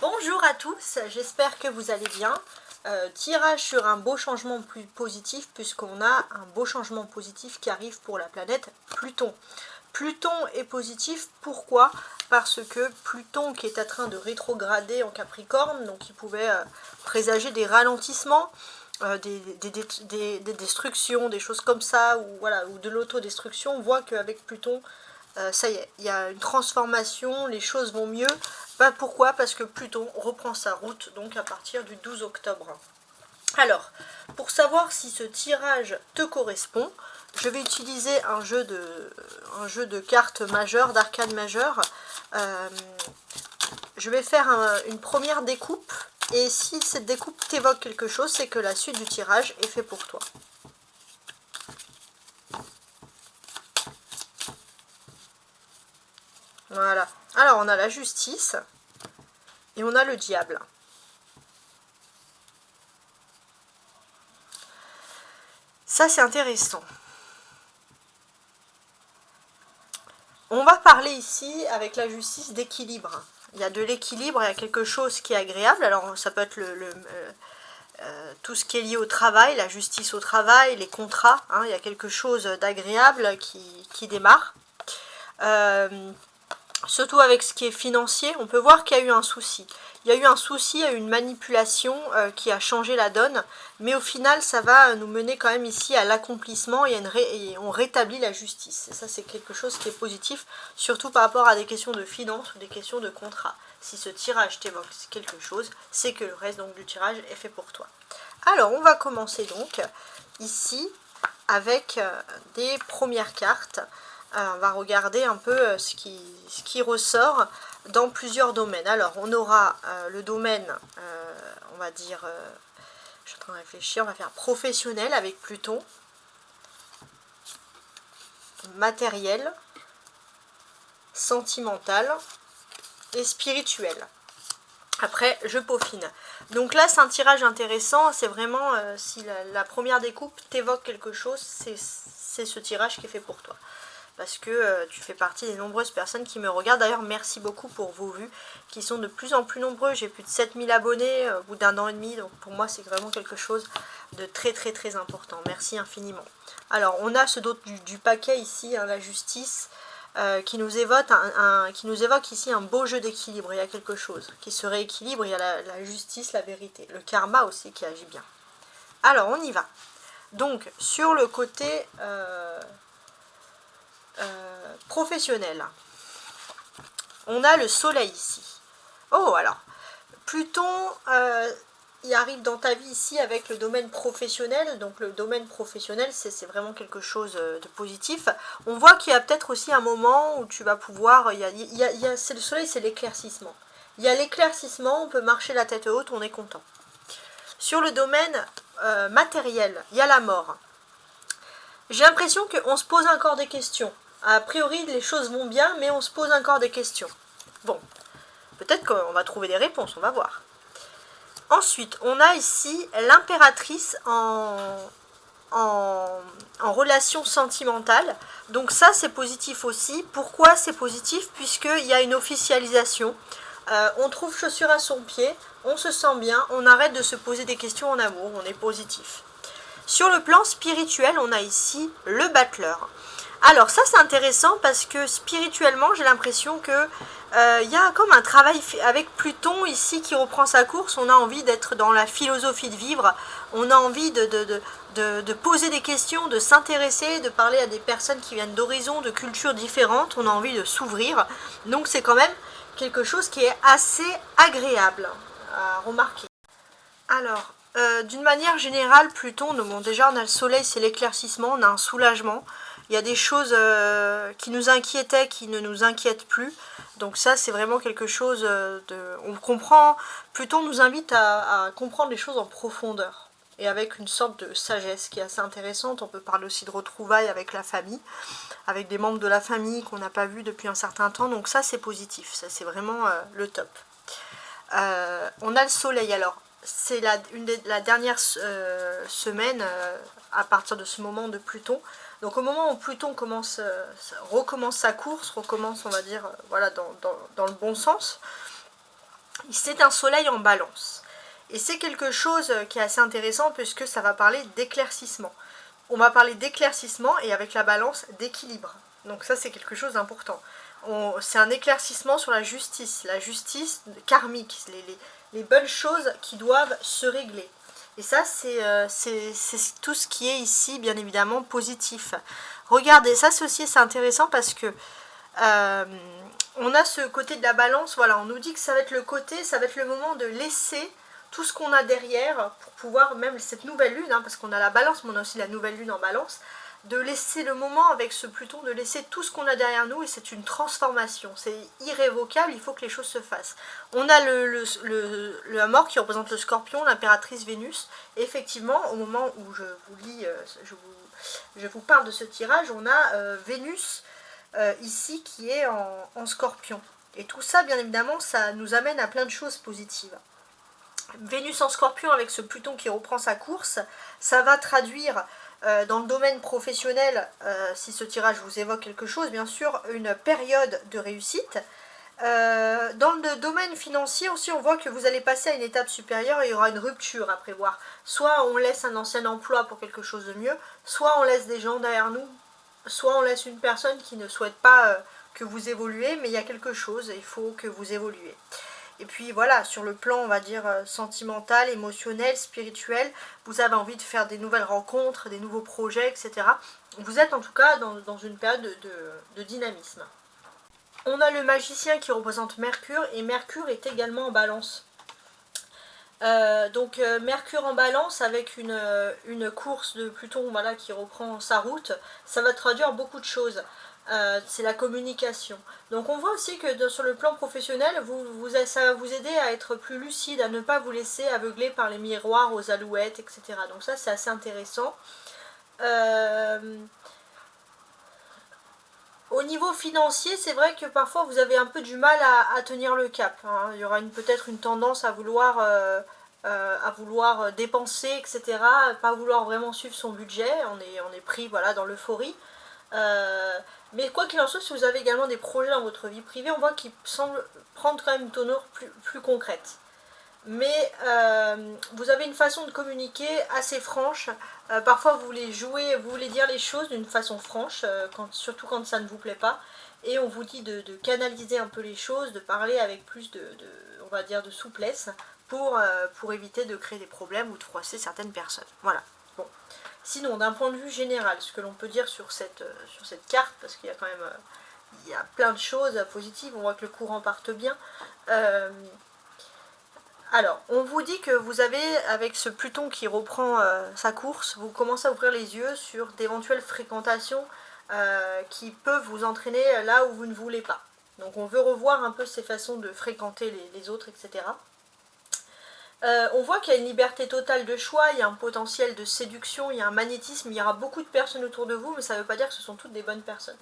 Bonjour à tous, j'espère que vous allez bien. Tirage sur un beau changement plus positif puisqu'on a un beau changement positif qui arrive pour la planète Pluton. Pluton est positif, pourquoi? Parce que Pluton qui est en train de rétrograder en Capricorne, donc il pouvait présager des ralentissements, des destructions, des choses comme ça, ou, voilà, ou de l'autodestruction. On voit qu'avec Pluton, ça y est, il y a une transformation, les choses vont mieux. Pourquoi? Parce que Pluton reprend sa route, donc à partir du 12 octobre. Alors, pour savoir si ce tirage te correspond, je vais utiliser un jeu de cartes majeures, d'arcane majeures. Je vais faire une première découpe, et si cette découpe t'évoque quelque chose, c'est que la suite du tirage est fait pour toi. Voilà. Alors, on a la justice et on a le diable. Ça, c'est intéressant. On va parler ici, avec la justice, d'équilibre. Il y a de l'équilibre, il y a quelque chose qui est agréable. Alors, ça peut être tout ce qui est lié au travail, la justice au travail, les contrats. Hein, il y a quelque chose d'agréable qui démarre. Surtout avec ce qui est financier, on peut voir qu'il y a eu un souci. Il y a eu un souci, il y a eu une manipulation qui a changé la donne, mais au final, ça va nous mener quand même ici à l'accomplissement et on rétablit la justice. Et ça, c'est quelque chose qui est positif, surtout par rapport à des questions de finances ou des questions de contrat. Si ce tirage t'évoque quelque chose, c'est que le reste donc, du tirage est fait pour toi. Alors, on va commencer donc ici avec des premières cartes. Alors, on va regarder un peu ce qui ressort dans plusieurs domaines. Alors, on aura le domaine, on va dire, je suis en train de réfléchir, on va faire professionnel avec Pluton, matériel, sentimental et spirituel. Après, je peaufine. Donc là, c'est un tirage intéressant. C'est vraiment, si la première découpe t'évoque quelque chose, c'est ce tirage qui est fait pour toi. Parce que tu fais partie des nombreuses personnes qui me regardent. D'ailleurs, merci beaucoup pour vos vues, qui sont de plus en plus nombreux. J'ai plus de 7000 abonnés au bout d'1 an et demi. Donc pour moi, c'est vraiment quelque chose de très très très important. Merci infiniment. Alors, on a ce dos du paquet ici, hein, la justice, qui nous évoque ici un beau jeu d'équilibre. Il y a quelque chose qui se rééquilibre. Il y a la justice, la vérité. Le karma aussi qui agit bien. Alors, on y va. Donc, sur le côté... professionnel. On a le soleil ici. Oh, alors, Pluton, il arrive dans ta vie ici avec le domaine professionnel. Donc le domaine professionnel, c'est vraiment quelque chose de positif. On voit qu'il y a peut-être aussi un moment où tu vas pouvoir... c'est le soleil, c'est l'éclaircissement. Il y a l'éclaircissement, on peut marcher la tête haute, on est content. Sur le domaine matériel, il y a la mort. J'ai l'impression qu'on se pose encore des questions. A priori, les choses vont bien, mais on se pose encore des questions. Bon, peut-être qu'on va trouver des réponses, on va voir. Ensuite, on a ici l'impératrice en relation sentimentale. Donc ça, c'est positif aussi. Pourquoi c'est positif? Puisqu'il y a une officialisation. On trouve chaussure à son pied, on se sent bien, on arrête de se poser des questions en amour, on est positif. Sur le plan spirituel, on a ici le battleur. Alors ça c'est intéressant parce que spirituellement j'ai l'impression que il y a comme un travail avec Pluton ici qui reprend sa course. On a envie d'être dans la philosophie de vivre, on a envie de poser des questions, de s'intéresser, de parler à des personnes qui viennent d'horizons, de cultures différentes, on a envie de s'ouvrir. Donc c'est quand même quelque chose qui est assez agréable à remarquer. Alors, d'une manière générale, Pluton, bon, déjà on a le soleil, c'est l'éclaircissement, on a un soulagement. Il y a des choses qui nous inquiétaient, qui ne nous inquiètent plus. Donc ça, c'est vraiment quelque chose de... On comprend, Pluton nous invite à comprendre les choses en profondeur. Et avec une sorte de sagesse qui est assez intéressante. On peut parler aussi de retrouvailles avec la famille, avec des membres de la famille qu'on n'a pas vus depuis un certain temps. Donc ça, c'est positif. Ça, c'est vraiment le top. On a le soleil, alors. C'est la dernière semaine à partir de ce moment de Pluton. Donc au moment où Pluton recommence sa course, recommence, on va dire, voilà, dans le bon sens, C'est un soleil en balance. Et c'est quelque chose qui est assez intéressant puisque ça va parler d'éclaircissement. On va parler d'éclaircissement et avec la balance d'équilibre. Donc ça c'est quelque chose d'important. C'est un éclaircissement sur la justice karmique, les bonnes choses qui doivent se régler. Et ça c'est tout ce qui est ici bien évidemment positif. Regardez, ça c'est aussi intéressant parce que on a ce côté de la balance, voilà, on nous dit que ça va être le moment de laisser tout ce qu'on a derrière pour pouvoir, même cette nouvelle lune, hein, parce qu'on a la balance, mais on a aussi la nouvelle lune en balance, de laisser le moment avec ce Pluton, de laisser tout ce qu'on a derrière nous, et c'est une transformation, c'est irrévocable, il faut que les choses se fassent. On a la mort qui représente le Scorpion, l'impératrice Vénus, et effectivement, au moment où je vous lis, je vous parle de ce tirage, on a Vénus ici qui est en Scorpion. Et tout ça, bien évidemment, ça nous amène à plein de choses positives. Vénus en Scorpion avec ce Pluton qui reprend sa course, ça va traduire dans le domaine professionnel, si ce tirage vous évoque quelque chose, bien sûr, une période de réussite. Dans le domaine financier aussi, on voit que vous allez passer à une étape supérieure et il y aura une rupture à prévoir. Soit on laisse un ancien emploi pour quelque chose de mieux, soit on laisse des gens derrière nous, soit on laisse une personne qui ne souhaite pas que vous évoluez, mais il y a quelque chose, il faut que vous évoluez. Et puis voilà, sur le plan, on va dire, sentimental, émotionnel, spirituel, vous avez envie de faire des nouvelles rencontres, des nouveaux projets, etc. Vous êtes en tout cas dans une période de dynamisme. On a le magicien qui représente Mercure, et Mercure est également en balance. Donc Mercure en balance avec une course de Pluton, voilà, qui reprend sa route, ça va traduire beaucoup de choses. C'est la communication. Donc on voit aussi que sur le plan professionnel, ça va vous aider à être plus lucide, à ne pas vous laisser aveugler par les miroirs aux alouettes, etc. Donc ça c'est assez intéressant. Au niveau financier, c'est vrai que parfois vous avez un peu du mal à tenir le cap, hein. Il y aura peut-être une tendance à vouloir dépenser, etc. Pas vouloir vraiment suivre son budget. On est pris, voilà, dans l'euphorie. Mais quoi qu'il en soit, si vous avez également des projets dans votre vie privée, on voit qu'ils semblent prendre quand même une tournure plus concrète. Mais vous avez une façon de communiquer assez franche. Parfois vous voulez jouer, vous voulez dire les choses d'une façon franche, surtout quand ça ne vous plaît pas. Et on vous dit de canaliser un peu les choses, de parler avec plus on va dire, de souplesse pour éviter de créer des problèmes ou de froisser certaines personnes. Voilà. Bon. Sinon, d'un point de vue général, ce que l'on peut dire sur cette carte, parce qu'il y a quand même il y a plein de choses positives, on voit que le courant parte bien. Alors, on vous dit que vous avez, avec ce Pluton qui reprend sa course, vous commencez à ouvrir les yeux sur d'éventuelles fréquentations qui peuvent vous entraîner là où vous ne voulez pas. Donc on veut revoir un peu ces façons de fréquenter les autres, etc. On voit qu'il y a une liberté totale de choix, il y a un potentiel de séduction, il y a un magnétisme, il y aura beaucoup de personnes autour de vous, mais ça ne veut pas dire que ce sont toutes des bonnes personnes.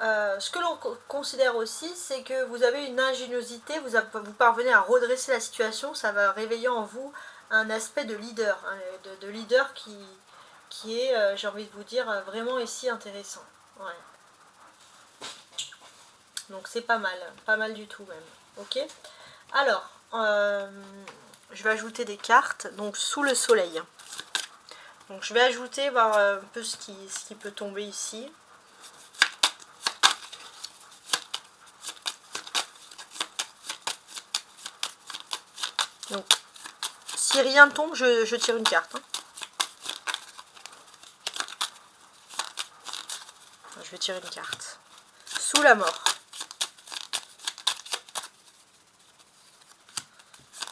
Ce que l'on considère aussi, c'est que vous avez une ingéniosité, vous parvenez à redresser la situation, ça va réveiller en vous un aspect de leader, hein, de leader qui est, j'ai envie de vous dire, vraiment ici intéressant. Ouais. Donc c'est pas mal du tout même. Ok. Alors, je vais ajouter des cartes, donc sous le soleil. Donc je vais ajouter, voir un peu ce qui peut tomber ici. Donc, si rien ne tombe, je tire une carte. Hein. Je vais tirer une carte. Sous la mort.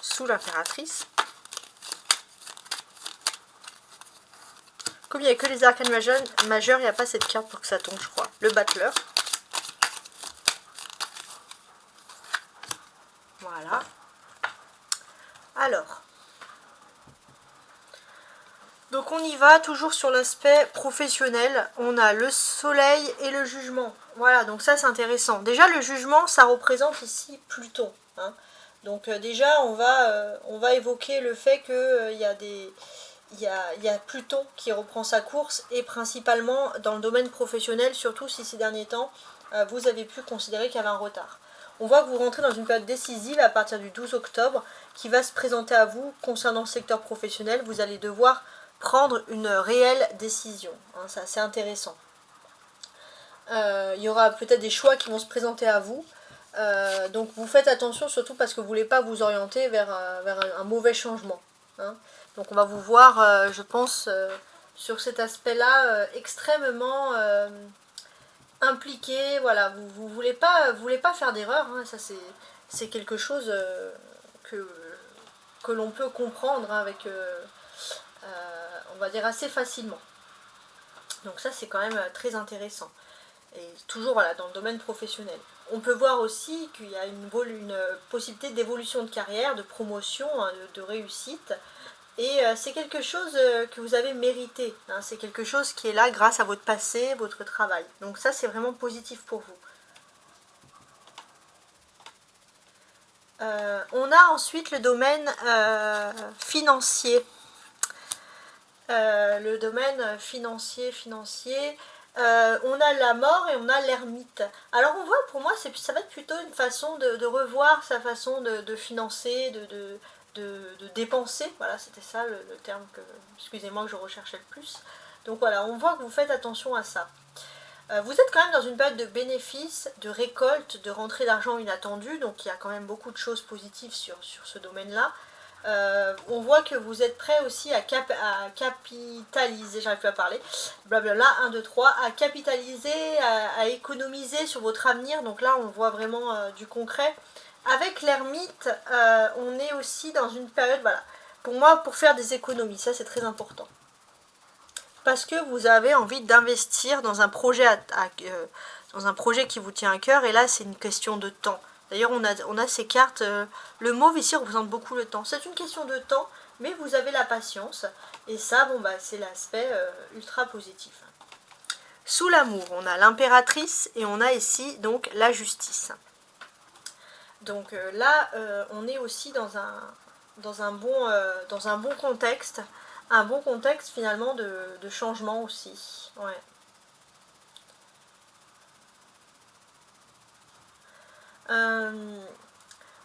Sous l'impératrice. Comme il n'y a que les arcanes majeurs, il n'y a pas cette carte pour que ça tombe, je crois. Le battleur. Voilà. Alors. Donc on y va, toujours sur l'aspect professionnel. On a le soleil et le jugement. Voilà, donc ça c'est intéressant. Déjà le jugement, ça représente ici Pluton. Hein. Donc déjà on va évoquer le fait qu'il y a Pluton qui reprend sa course, et principalement dans le domaine professionnel, surtout si ces derniers temps vous avez pu considérer qu'il y avait un retard. On voit que vous rentrez dans une période décisive à partir du 12 octobre qui va se présenter à vous concernant le secteur professionnel. Vous allez devoir prendre une réelle décision. Hein, c'est assez intéressant. Il y aura peut-être des choix qui vont se présenter à vous. Donc vous faites attention surtout parce que vous ne voulez pas vous orienter vers un mauvais changement. Hein. Donc on va vous voir, je pense, sur cet aspect-là, extrêmement impliqué. Voilà, vous voulez pas faire d'erreur. Hein. Ça c'est quelque chose que l'on peut comprendre, hein, avec, on va dire, assez facilement. Donc ça c'est quand même très intéressant. Et toujours voilà, dans le domaine professionnel. On peut voir aussi qu'il y a une possibilité d'évolution de carrière, de promotion, hein, de réussite. Et c'est quelque chose que vous avez mérité. Hein, c'est quelque chose qui est là grâce à votre passé, votre travail. Donc ça, c'est vraiment positif pour vous. On a ensuite le domaine financier. Le domaine financier. On a la mort et on a l'ermite. Alors on voit, pour moi, ça va être plutôt une façon de revoir sa façon de financer, de dépenser. Voilà, c'était ça le terme excusez-moi, que je recherchais le plus. Donc voilà, on voit que vous faites attention à ça. Vous êtes quand même dans une période de bénéfices, de récolte, de rentrée d'argent inattendue. Donc il y a quand même beaucoup de choses positives sur ce domaine-là. On voit que vous êtes prêt aussi à capitaliser, j'arrive plus à parler, blablabla, 1, 2, 3, à capitaliser, à économiser sur votre avenir. Donc là on voit vraiment du concret. Avec l'ermite, on est aussi dans une période, voilà, pour moi, pour faire des économies, ça c'est très important. Parce que vous avez envie d'investir dans un projet qui vous tient à cœur, et là c'est une question de temps. D'ailleurs, on a ces cartes, le mauve ici représente beaucoup le temps. C'est une question de temps, mais vous avez la patience. Et ça, bon, bah, c'est l'aspect ultra positif. Sous l'amour, on a l'impératrice et on a ici donc la justice. Donc là, on est aussi dans un bon contexte. Un bon contexte finalement de changement aussi. Ouais.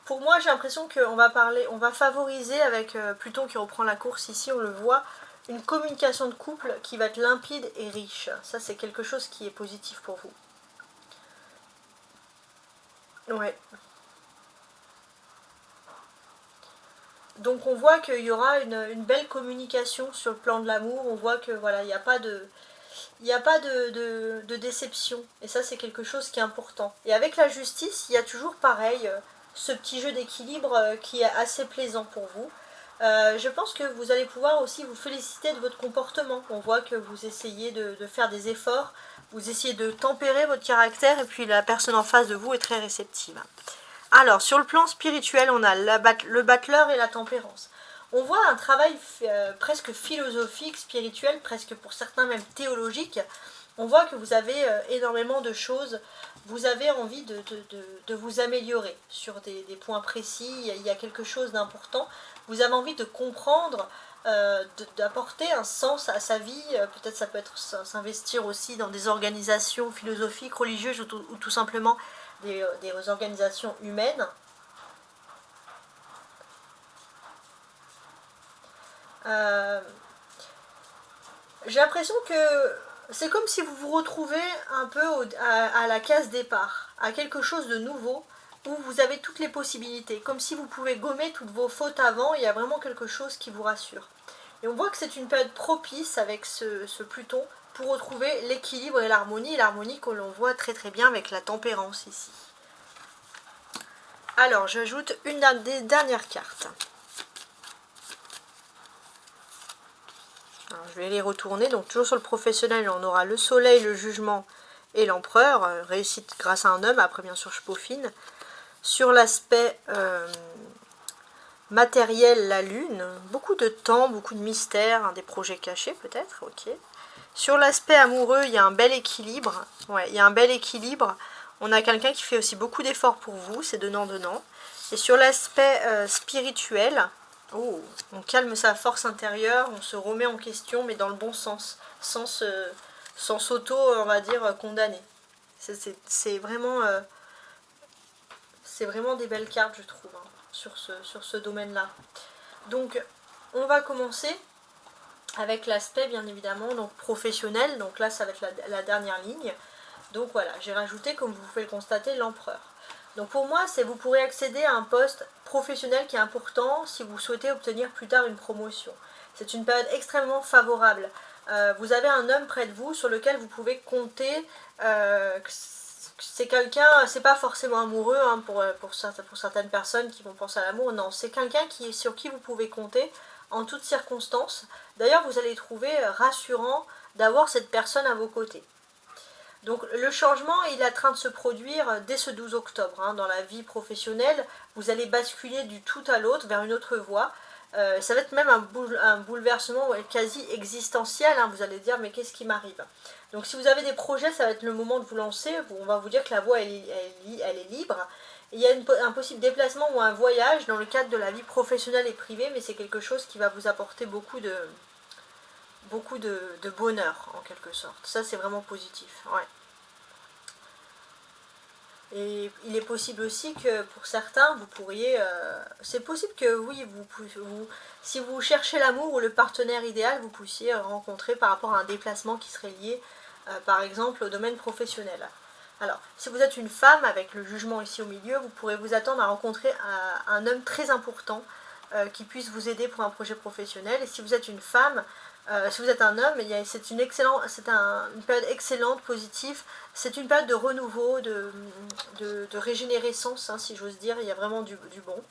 Pour moi, j'ai l'impression qu'on va favoriser avec Pluton qui reprend la course ici, on le voit, une communication de couple qui va être limpide et riche. Ça, c'est quelque chose qui est positif pour vous. Ouais. Donc on voit qu'il y aura une belle communication sur le plan de l'amour. On voit que voilà, il n'y a pas de déception. Et ça, c'est quelque chose qui est important. Et avec la justice, il y a toujours pareil, ce petit jeu d'équilibre qui est assez plaisant pour vous. Je pense que vous allez pouvoir aussi vous féliciter de votre comportement. On voit que vous essayez de faire des efforts, vous essayez de tempérer votre caractère, et puis la personne en face de vous est très réceptive. Alors, sur le plan spirituel, on a le battleur et la tempérance. On voit un travail presque philosophique, spirituel, presque pour certains même théologique. On voit que vous avez énormément de choses. Vous avez envie de vous améliorer sur des points précis. Il y a quelque chose d'important. Vous avez envie de comprendre, d'apporter un sens à sa vie. Peut-être ça peut être s'investir aussi dans des organisations philosophiques, religieuses ou tout simplement des organisations humaines. J'ai l'impression que c'est comme si vous vous retrouvez un peu à la case départ, à quelque chose de nouveau, où vous avez toutes les possibilités, comme si vous pouvez gommer toutes vos fautes avant. Il y a vraiment quelque chose qui vous rassure. Et on voit que c'est une période propice avec ce Pluton pour retrouver l'équilibre et l'harmonie que l'on voit très très bien avec la tempérance ici. Alors, j'ajoute une des dernières cartes. Alors, je vais les retourner. Donc, toujours sur le professionnel, on aura le soleil, le jugement et l'empereur. Réussite grâce à un homme. Après, bien sûr, je peaufine. Sur l'aspect matériel, la lune. Beaucoup de temps, beaucoup de mystères, des projets cachés peut-être. Ok. Sur l'aspect amoureux, il y a un bel équilibre. Ouais, il y a un bel équilibre. On a quelqu'un qui fait aussi beaucoup d'efforts pour vous. C'est donnant-donnant. Et sur l'aspect spirituel, on calme sa force intérieure, on se remet en question, mais dans le bon sens, sans s'auto, on va dire, condamner. C'est vraiment... c'est vraiment des belles cartes, je trouve, hein, sur ce domaine-là. Donc, on va commencer avec l'aspect, bien évidemment, donc professionnel. Donc là, ça va être la dernière ligne. Donc voilà, j'ai rajouté, comme vous pouvez le constater, l'empereur. Donc pour moi, vous pourrez accéder à un poste professionnel qui est important si vous souhaitez obtenir plus tard une promotion. C'est une période extrêmement favorable. Vous avez un homme près de vous sur lequel vous pouvez compter. C'est quelqu'un, c'est pas forcément amoureux hein, pour certaines personnes qui vont penser à l'amour, non, c'est quelqu'un sur qui vous pouvez compter en toutes circonstances. D'ailleurs, vous allez trouver rassurant d'avoir cette personne à vos côtés. Donc le changement, il est en train de se produire dès ce 12 octobre. Hein, dans la vie professionnelle, vous allez basculer du tout à l'autre vers une autre voie. Ça va être même un bouleversement quasi existentiel. Hein, vous allez dire, mais qu'est-ce qui m'arrive? Donc si vous avez des projets, ça va être le moment de vous lancer. On va vous dire que la voie, elle est libre. Et il y a un possible déplacement ou un voyage dans le cadre de la vie professionnelle et privée, mais c'est quelque chose qui va vous apporter beaucoup de bonheur, en quelque sorte. Ça, c'est vraiment positif. Ouais. Et il est possible aussi que pour certains, vous pourriez... c'est possible que oui, si vous cherchez l'amour ou le partenaire idéal, vous puissiez rencontrer par rapport à un déplacement qui serait lié, par exemple, au domaine professionnel. Alors, si vous êtes une femme, avec le jugement ici au milieu, vous pourrez vous attendre à rencontrer un homme très important qui puisse vous aider pour un projet professionnel. Et si vous êtes une femme, si vous êtes un homme, c'est une période excellente, positive. C'est une période de renouveau, de régénérescence, hein, si j'ose dire. Il y a vraiment du bon.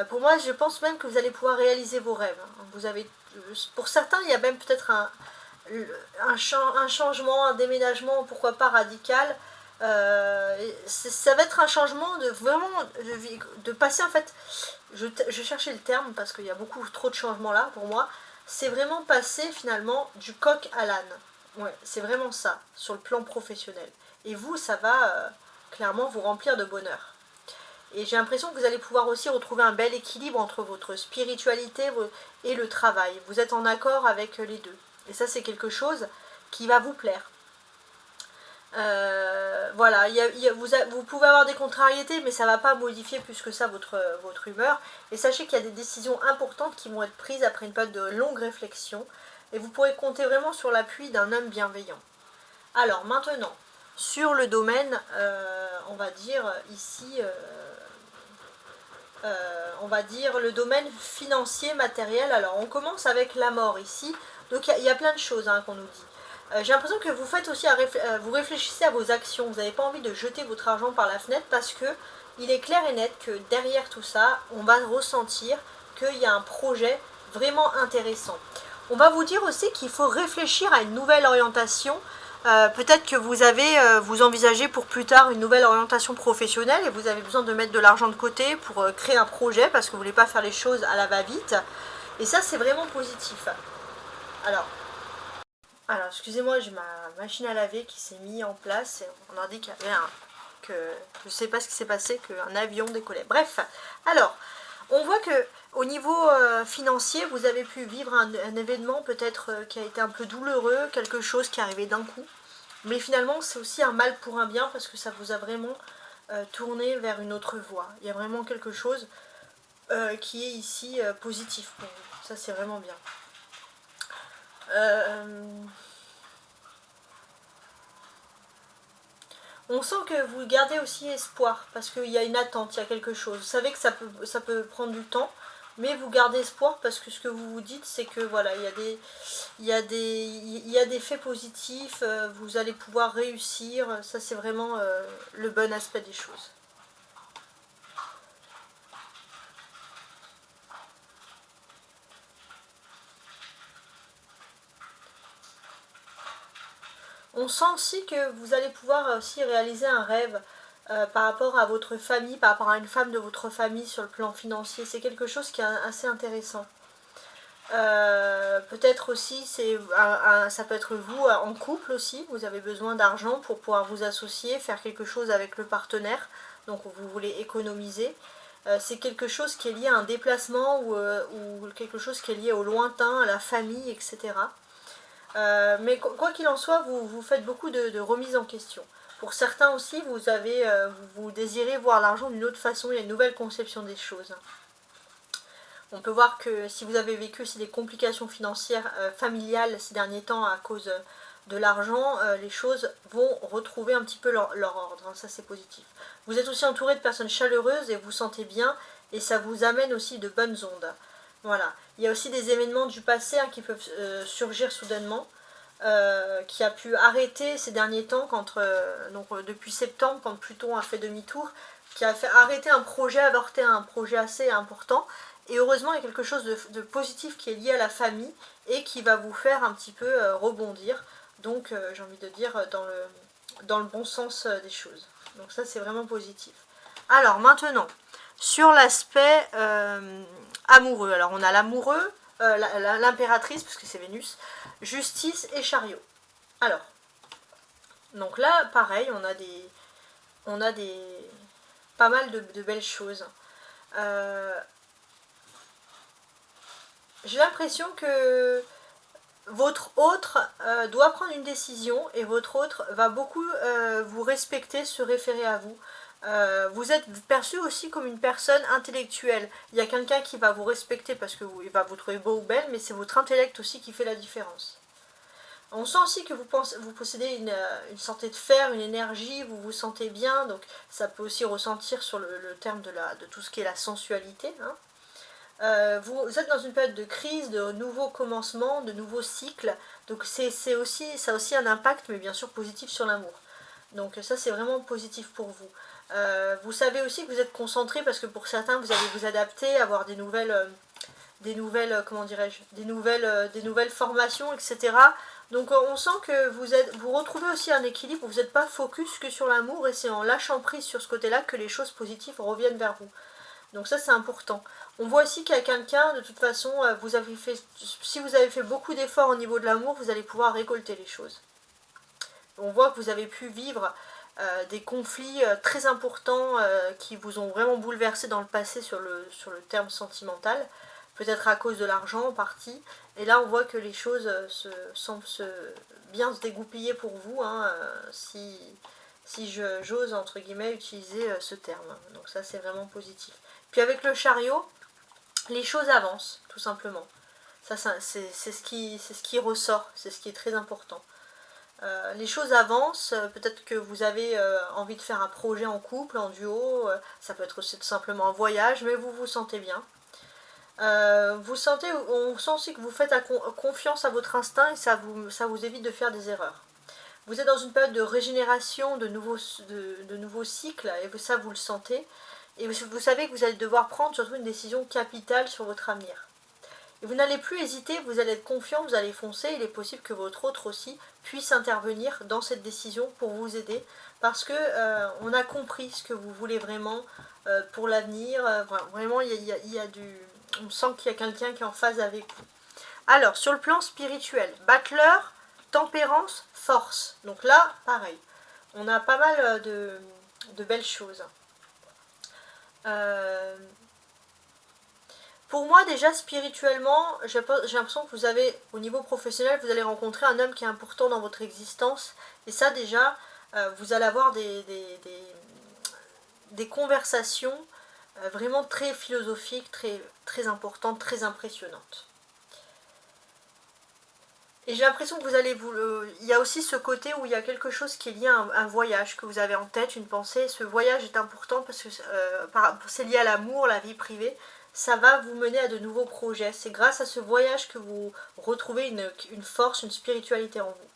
Pour moi, je pense même que vous allez pouvoir réaliser vos rêves. Pour certains, il y a même peut-être un changement, un déménagement, pourquoi pas radical. Ça va être un changement de passer en fait, je cherchais le terme parce qu'il y a beaucoup trop de changements là pour moi, c'est vraiment passer finalement du coq à l'âne. Ouais, c'est vraiment ça, sur le plan professionnel. Et vous, ça va clairement vous remplir de bonheur. Et j'ai l'impression que vous allez pouvoir aussi retrouver un bel équilibre entre votre spiritualité et le travail. Vous êtes en accord avec les deux. Et ça, c'est quelque chose qui va vous plaire. Voilà, vous pouvez avoir des contrariétés, mais ça ne va pas modifier plus que ça votre humeur. Et sachez qu'il y a des décisions importantes qui vont être prises après une période de longue réflexion. Et vous pourrez compter vraiment sur l'appui d'un homme bienveillant. Alors maintenant, sur le domaine, on va dire ici, on va dire le domaine financier, matériel. Alors on commence avec la mort ici. Donc il y a plein de choses hein, qu'on nous dit. J'ai l'impression que vous faites aussi vous réfléchissez à vos actions. Vous n'avez pas envie de jeter votre argent par la fenêtre parce que il est clair et net que derrière tout ça, on va ressentir qu'il y a un projet vraiment intéressant. On va vous dire aussi qu'il faut réfléchir à une nouvelle orientation. Peut-être que vous envisagez pour plus tard une nouvelle orientation professionnelle et vous avez besoin de mettre de l'argent de côté pour créer un projet parce que vous ne voulez pas faire les choses à la va-vite. Et ça, c'est vraiment positif. Alors, excusez-moi, j'ai ma machine à laver qui s'est mise en place. Et on a dit qu'il y avait je ne sais pas ce qui s'est passé, qu'un avion décollait. Bref, alors, on voit que au niveau financier, vous avez pu vivre un événement peut-être qui a été un peu douloureux, quelque chose qui est arrivé d'un coup. Mais finalement, c'est aussi un mal pour un bien parce que ça vous a vraiment tourné vers une autre voie. Il y a vraiment quelque chose qui est ici positif pour vous. Ça, c'est vraiment bien. On sent que vous gardez aussi espoir parce qu'il y a une attente, il y a quelque chose. Vous savez que ça peut prendre du temps, mais vous gardez espoir parce que ce que vous vous dites, c'est que voilà, il y a des faits positifs, vous allez pouvoir réussir. Ça, c'est vraiment le bon aspect des choses. On sent aussi que vous allez pouvoir aussi réaliser un rêve par rapport à votre famille, par rapport à une femme de votre famille sur le plan financier. C'est quelque chose qui est assez intéressant. Peut-être aussi, ça peut être vous en couple aussi. Vous avez besoin d'argent pour pouvoir vous associer, faire quelque chose avec le partenaire. Donc vous voulez économiser. C'est quelque chose qui est lié à un déplacement ou quelque chose qui est lié au lointain, à la famille, etc. Mais quoi qu'il en soit, vous faites beaucoup de remises en question. Pour certains aussi, vous désirez voir l'argent d'une autre façon, il y a une nouvelle conception des choses. On peut voir que si vous avez vécu aussi des complications financières familiales ces derniers temps à cause de l'argent, les choses vont retrouver un petit peu leur ordre, hein, ça c'est positif. Vous êtes aussi entouré de personnes chaleureuses et vous sentez bien, et ça vous amène aussi de bonnes ondes. Voilà. Il y a aussi des événements du passé qui peuvent surgir soudainement, qui a pu arrêter ces derniers temps, depuis septembre, quand Pluton a fait demi-tour, qui a fait arrêter un projet, avorter un projet assez important. Et heureusement, il y a quelque chose de positif qui est lié à la famille et qui va vous faire un petit peu rebondir. Donc, j'ai envie de dire, dans le bon sens des choses. Donc ça, c'est vraiment positif. Alors, maintenant, sur l'aspect amoureux. Alors, on a l'amoureux, l'impératrice, parce que c'est Vénus, justice et chariot. Alors, donc là, pareil, on a pas mal de belles choses. J'ai l'impression que votre autre doit prendre une décision et votre autre va beaucoup vous respecter, se référer à vous. Vous êtes perçu aussi comme une personne intellectuelle. Il y a quelqu'un qui va vous respecter parce qu'il va vous trouver beau ou belle, mais c'est votre intellect aussi qui fait la différence. On sent aussi que vous possédez une santé de fer, une énergie, vous vous sentez bien, donc ça peut aussi ressentir sur le terme de tout ce qui est la sensualité. Hein. Vous êtes dans une période de crise, de nouveaux commencements, de nouveaux cycles, donc ça a aussi un impact, mais bien sûr positif sur l'amour. Donc ça c'est vraiment positif pour vous. Vous savez aussi que vous êtes concentré parce que pour certains vous allez vous adapter, avoir des nouvelles comment dirais-je, des nouvelles formations, etc. Donc on sent que vous retrouvez aussi un équilibre, vous n'êtes pas focus que sur l'amour et c'est en lâchant prise sur ce côté-là que les choses positives reviennent vers vous. Donc ça c'est important. On voit aussi qu'il y a quelqu'un, de toute façon, si vous avez fait beaucoup d'efforts au niveau de l'amour, vous allez pouvoir récolter les choses. On voit que vous avez pu vivre des conflits très importants qui vous ont vraiment bouleversé dans le passé sur le terme sentimental, peut-être à cause de l'argent en partie, et là on voit que les choses semblent bien se dégoupiller pour vous, hein, si j'ose entre guillemets utiliser ce terme. Donc ça c'est vraiment positif. Puis avec le chariot, les choses avancent tout simplement. Ça c'est ce qui ressort, c'est ce qui est très important. Les choses avancent, peut-être que vous avez envie de faire un projet en couple, en duo, ça peut être aussi tout simplement un voyage, mais vous vous sentez bien. On sent aussi que vous faites confiance à votre instinct et ça vous évite de faire des erreurs. Vous êtes dans une période de régénération, de nouveaux cycles, et ça vous le sentez. Et vous savez que vous allez devoir prendre surtout une décision capitale sur votre avenir. Et vous n'allez plus hésiter, vous allez être confiant, vous allez foncer. Il est possible que votre autre aussi puisse intervenir dans cette décision pour vous aider. Parce que on a compris ce que vous voulez vraiment pour l'avenir. Vraiment, on sent qu'il y a quelqu'un qui est en phase avec vous. Alors, sur le plan spirituel, battleur, tempérance, force. Donc là, pareil. On a pas mal de belles choses. Pour moi, déjà, spirituellement, j'ai l'impression que vous avez, au niveau professionnel, vous allez rencontrer un homme qui est important dans votre existence. Et ça, déjà, vous allez avoir des conversations vraiment très philosophiques, très, très importantes, très impressionnantes. Et j'ai l'impression que il y a aussi ce côté où il y a quelque chose qui est lié à un voyage que vous avez en tête, une pensée. Ce voyage est important parce que c'est lié à l'amour, la vie privée. Ça va vous mener à de nouveaux projets. C'est grâce à ce voyage que vous retrouvez une force, une spiritualité en vous.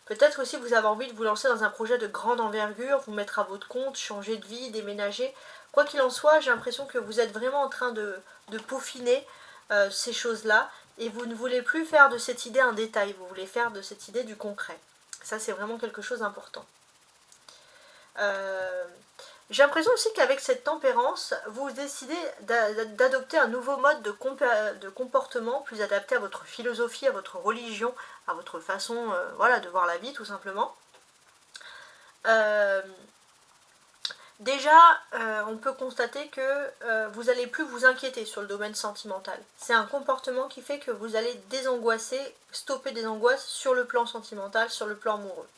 Peut-être aussi vous avez envie de vous lancer dans un projet de grande envergure, vous mettre à votre compte, changer de vie, déménager. Quoi qu'il en soit, j'ai l'impression que vous êtes vraiment en train de peaufiner ces choses-là. Et vous ne voulez plus faire de cette idée un détail, vous voulez faire de cette idée du concret. Ça, c'est vraiment quelque chose d'important. J'ai l'impression aussi qu'avec cette tempérance, vous décidez d'adopter un nouveau mode de comportement plus adapté à votre philosophie, à votre religion, à votre façon de voir la vie tout simplement. Déjà, on peut constater que vous n'allez plus vous inquiéter sur le domaine sentimental. C'est un comportement qui fait que vous allez désangoisser, stopper des angoisses sur le plan sentimental, sur le plan amoureux.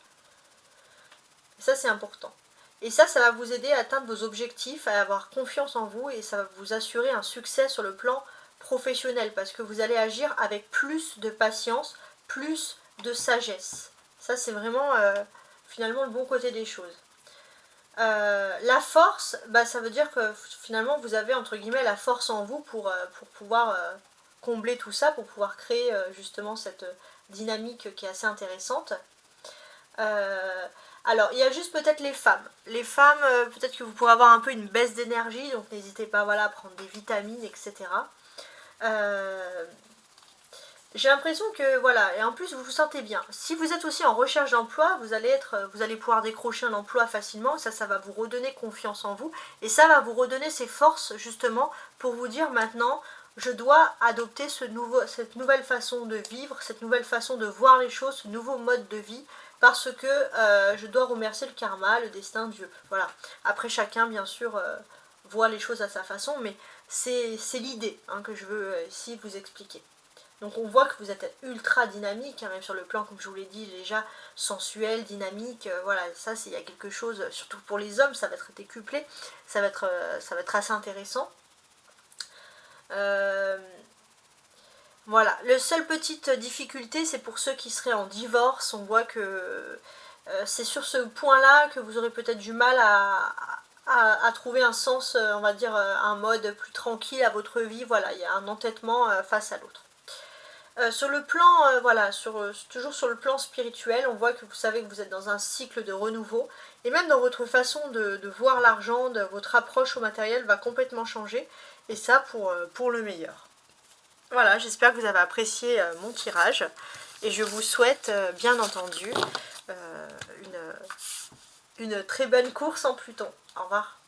Et ça, c'est important. Et ça va vous aider à atteindre vos objectifs, à avoir confiance en vous, et ça va vous assurer un succès sur le plan professionnel, parce que vous allez agir avec plus de patience, plus de sagesse. Ça, c'est vraiment finalement le bon côté des choses. La force, ça veut dire que finalement vous avez entre guillemets la force en vous pour pouvoir combler tout ça, pour pouvoir créer justement cette dynamique qui est assez intéressante. Alors il y a juste peut-être les femmes. Les femmes, peut-être que vous pourrez avoir un peu une baisse d'énergie, donc n'hésitez pas à prendre des vitamines, etc. J'ai l'impression que voilà, et en plus vous vous sentez bien. Si vous êtes aussi en recherche d'emploi, vous allez pouvoir décrocher un emploi facilement, ça va vous redonner confiance en vous, et ça va vous redonner ces forces justement pour vous dire maintenant, je dois adopter cette nouvelle façon de vivre, cette nouvelle façon de voir les choses, ce nouveau mode de vie, parce que je dois remercier le karma, le destin, Dieu. Voilà. Après chacun bien sûr voit les choses à sa façon, mais c'est l'idée que je veux ici vous expliquer. Donc on voit que vous êtes ultra dynamique, même sur le plan, comme je vous l'ai dit, déjà sensuel, dynamique, voilà, ça il y a quelque chose, surtout pour les hommes, ça va être décuplé, ça va être assez intéressant. Voilà, la seule petite difficulté, c'est pour ceux qui seraient en divorce, on voit que c'est sur ce point-là que vous aurez peut-être du mal à trouver un sens, on va dire, un mode plus tranquille à votre vie, voilà, il y a un entêtement face à l'autre. Sur le plan, toujours sur le plan spirituel, on voit que vous savez que vous êtes dans un cycle de renouveau, et même dans votre façon de voir l'argent, votre approche au matériel va complètement changer, et ça pour le meilleur. Voilà, j'espère que vous avez apprécié mon tirage, et je vous souhaite bien entendu une très bonne course en Pluton. Au revoir.